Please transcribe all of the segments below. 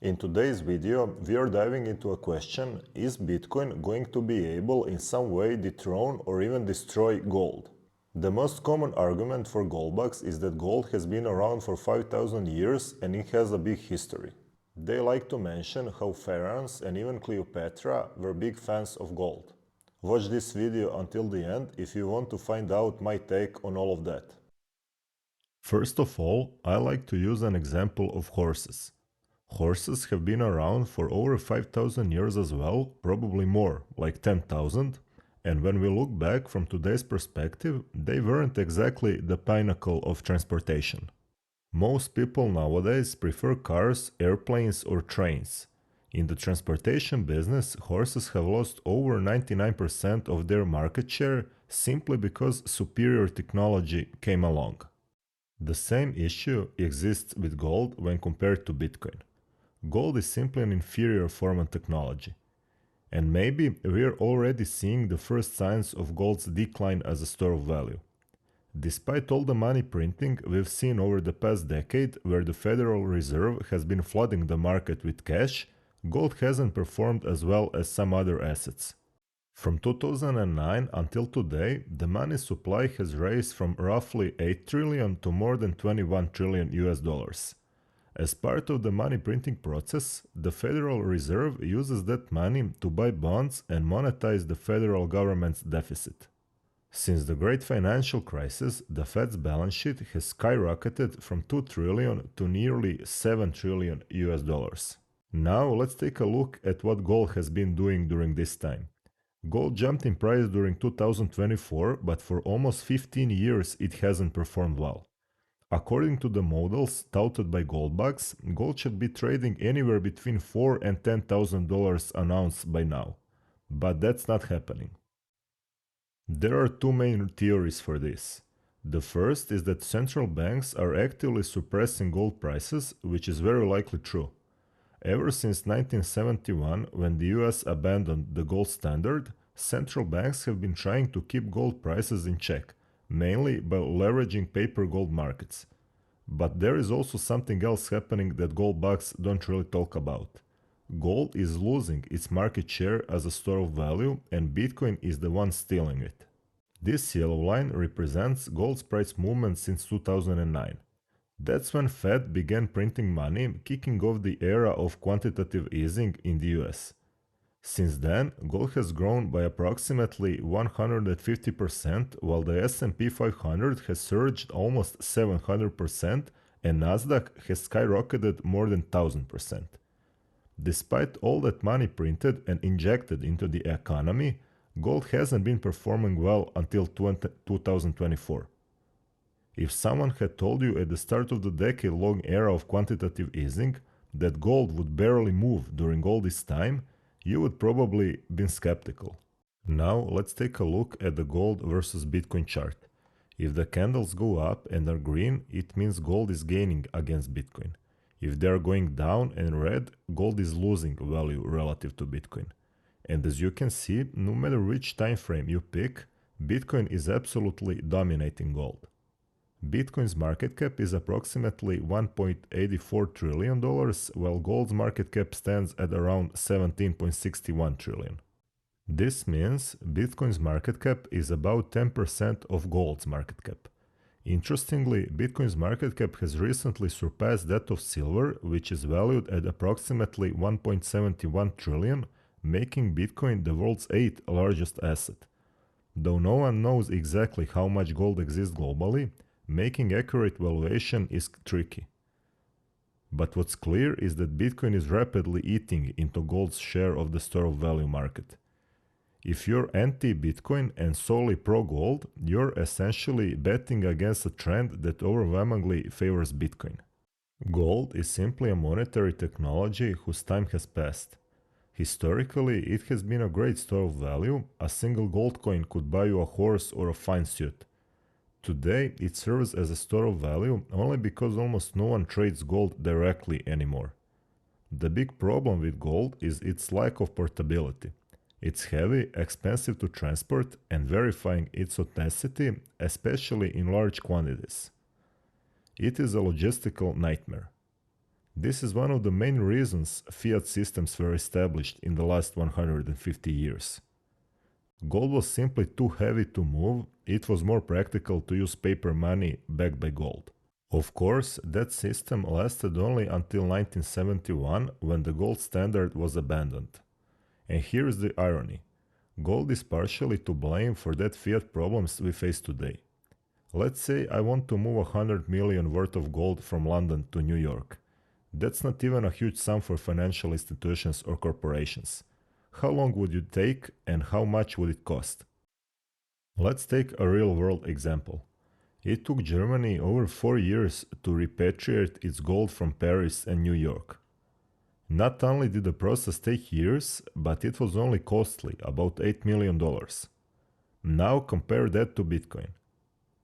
In today's video, we are diving into a question: is Bitcoin going to be able in some way dethrone or even destroy gold? The most common argument for gold bugs is that gold has been around for 5,000 years and it has a big history. They like to mention how pharaohs and even Cleopatra were big fans of gold. Watch this video until the end if you want to find out my take on all of that. First of all, I like to use an example of horses. Horses have been around for over 5,000 years as well, probably more, like 10,000, and when we look back from today's perspective, they weren't exactly the pinnacle of transportation. Most people nowadays prefer cars, airplanes, or trains. In the transportation business, horses have lost over 99% of their market share simply because superior technology came along. The same issue exists with gold when compared to Bitcoin. Gold is simply an inferior form of technology. And maybe we're already seeing the first signs of gold's decline as a store of value. Despite all the money printing we've seen over the past decade, where the Federal Reserve has been flooding the market with cash, gold hasn't performed as well as some other assets. From 2009 until today, the money supply has raised from roughly 8 trillion to more than 21 trillion US dollars. As part of the money printing process, the Federal Reserve uses that money to buy bonds and monetize the federal government's deficit. Since the great financial crisis, the Fed's balance sheet has skyrocketed from 2 trillion to nearly 7 trillion US dollars. Now let's take a look at what gold has been doing during this time. Gold jumped in price during 2024, but for almost 15 years it hasn't performed well. According to the models touted by goldbugs, gold should be trading anywhere between $4,000 and $10,000 an ounce by now. But that's not happening. There are two main theories for this. The first is that central banks are actively suppressing gold prices, which is very likely true. Ever since 1971, when the US abandoned the gold standard, central banks have been trying to keep gold prices in check, mainly by leveraging paper gold markets. But there is also something else happening that gold bugs don't really talk about. Gold is losing its market share as a store of value, and Bitcoin is the one stealing it. This yellow line represents gold's price movement since 2009. That's when Fed began printing money, kicking off the era of quantitative easing in the US. Since then, gold has grown by approximately 150%, while the S&P 500 has surged almost 700% and Nasdaq has skyrocketed more than 1000%. Despite all that money printed and injected into the economy, gold hasn't been performing well until 2024. If someone had told you at the start of the decade-long era of quantitative easing that gold would barely move during all this time, you would probably been skeptical. Now let's take a look at the gold versus Bitcoin chart. If the candles go up and are green, it means gold is gaining against Bitcoin. If they are going down and red, gold is losing value relative to Bitcoin. And as you can see, no matter which time frame you pick, Bitcoin is absolutely dominating gold. Bitcoin's market cap is approximately $1.84 trillion, while gold's market cap stands at around $17.61 trillion. This means Bitcoin's market cap is about 10% of gold's market cap. Interestingly, Bitcoin's market cap has recently surpassed that of silver, which is valued at approximately $1.71 trillion, making Bitcoin the world's 8th largest asset. Though no one knows exactly how much gold exists globally, making accurate valuation is tricky. But what's clear is that Bitcoin is rapidly eating into gold's share of the store of value market. If you're anti-Bitcoin and solely pro-gold, you're essentially betting against a trend that overwhelmingly favors Bitcoin. Gold is simply a monetary technology whose time has passed. Historically, it has been a great store of value. A single gold coin could buy you a horse or a fine suit. Today, it serves as a store of value only because almost no one trades gold directly anymore. The big problem with gold is its lack of portability. It's heavy, expensive to transport, and verifying its authenticity, especially in large quantities. It is a logistical nightmare. This is one of the main reasons fiat systems were established in the last 150 years. Gold was simply too heavy to move, it was more practical to use paper money backed by gold. Of course, that system lasted only until 1971 when the gold standard was abandoned. And here's the irony. Gold is partially to blame for that fiat problems we face today. Let's say I want to move 100 million worth of gold from London to New York. That's not even a huge sum for financial institutions or corporations. How long would it take and how much would it cost? Let's take a real world example. It took Germany over 4 years to repatriate its gold from Paris and New York. Not only did the process take years, but it was only costly, about $8 million. Now compare that to Bitcoin.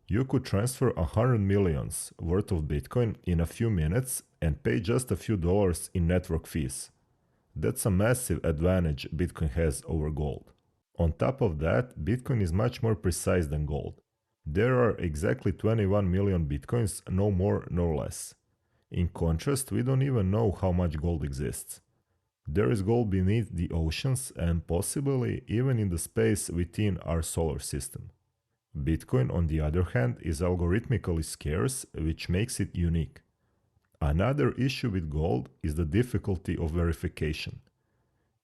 You could transfer 100 millions worth of Bitcoin in a few minutes and pay just a few dollars in network fees. That's a massive advantage Bitcoin has over gold. On top of that, Bitcoin is much more precise than gold. There are exactly 21 million Bitcoins, no more nor less. In contrast, we don't even know how much gold exists. There is gold beneath the oceans and possibly even in the space within our solar system. Bitcoin, on the other hand, is algorithmically scarce, which makes it unique. Another issue with gold is the difficulty of verification.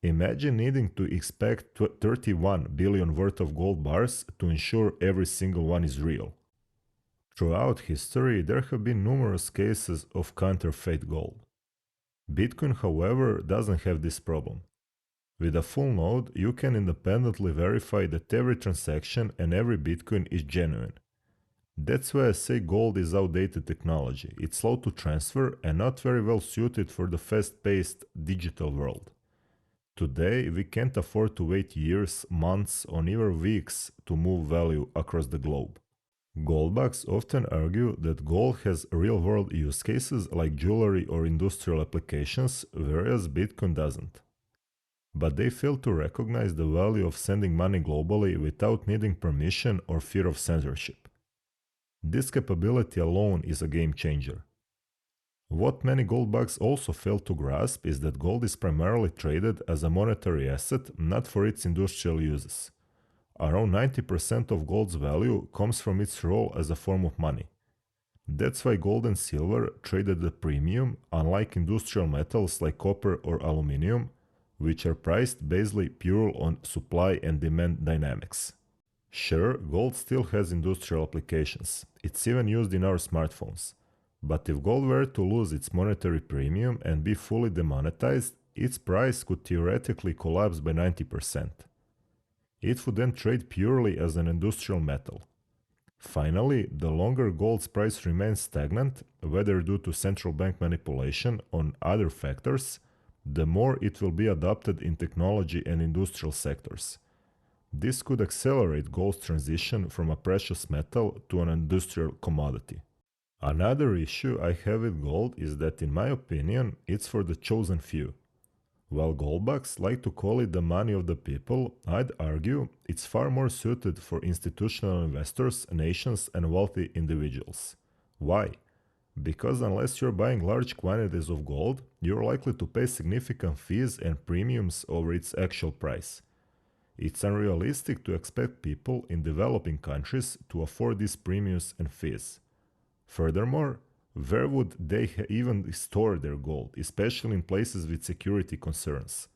Imagine needing to expect 31 billion worth of gold bars to ensure every single one is real. Throughout history, there have been numerous cases of counterfeit gold. Bitcoin, however, doesn't have this problem. With a full node, you can independently verify that every transaction and every Bitcoin is genuine. That's why I say gold is outdated technology. It's slow to transfer and not very well suited for the fast-paced digital world. Today, we can't afford to wait years, months, or even weeks to move value across the globe. Goldbugs often argue that gold has real-world use cases like jewelry or industrial applications, whereas Bitcoin doesn't. But they fail to recognize the value of sending money globally without needing permission or fear of censorship. This capability alone is a game changer. What many goldbugs also fail to grasp is that gold is primarily traded as a monetary asset, not for its industrial uses. Around 90% of gold's value comes from its role as a form of money. That's why gold and silver trade at a premium, unlike industrial metals like copper or aluminum, which are priced basically purely on supply and demand dynamics. Sure, gold still has industrial applications. It's even used in our smartphones. But if gold were to lose its monetary premium and be fully demonetized, its price could theoretically collapse by 90%. It would then trade purely as an industrial metal. Finally, the longer gold's price remains stagnant, whether due to central bank manipulation or other factors, the more it will be adopted in technology and industrial sectors. This could accelerate gold's transition from a precious metal to an industrial commodity. Another issue I have with gold is that, in my opinion, it's for the chosen few. While goldbugs like to call it the money of the people, I'd argue it's far more suited for institutional investors, nations, and wealthy individuals. Why? Because unless you're buying large quantities of gold, you're likely to pay significant fees and premiums over its actual price. It's unrealistic to expect people in developing countries to afford these premiums and fees. Furthermore, where would they even store their gold, especially in places with security concerns?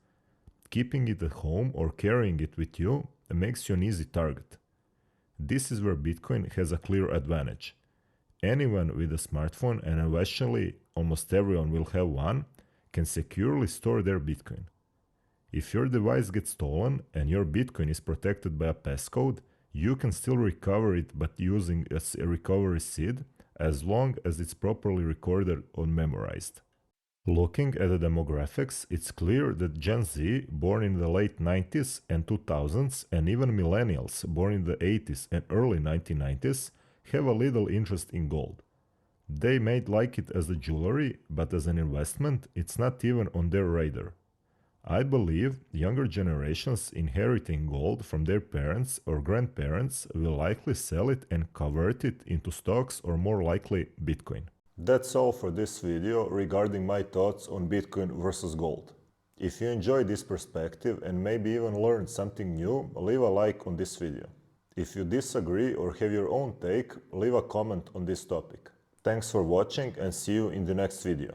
Keeping it at home or carrying it with you makes you an easy target. This is where Bitcoin has a clear advantage. Anyone with a smartphone, and eventually almost everyone will have one, can securely store their Bitcoin. If your device gets stolen and your Bitcoin is protected by a passcode, you can still recover it by using a recovery seed as long as it's properly recorded or memorized. Looking at the demographics, it's clear that Gen Z, born in the late 90s and 2000s, and even millennials, born in the 80s and early 1990s, have a little interest in gold. They may like it as a jewelry, but as an investment, it's not even on their radar. I believe younger generations inheriting gold from their parents or grandparents will likely sell it and convert it into stocks or more likely Bitcoin. That's all for this video regarding my thoughts on Bitcoin versus gold. If you enjoyed this perspective and maybe even learned something new, leave a like on this video. If you disagree or have your own take, leave a comment on this topic. Thanks for watching and see you in the next video.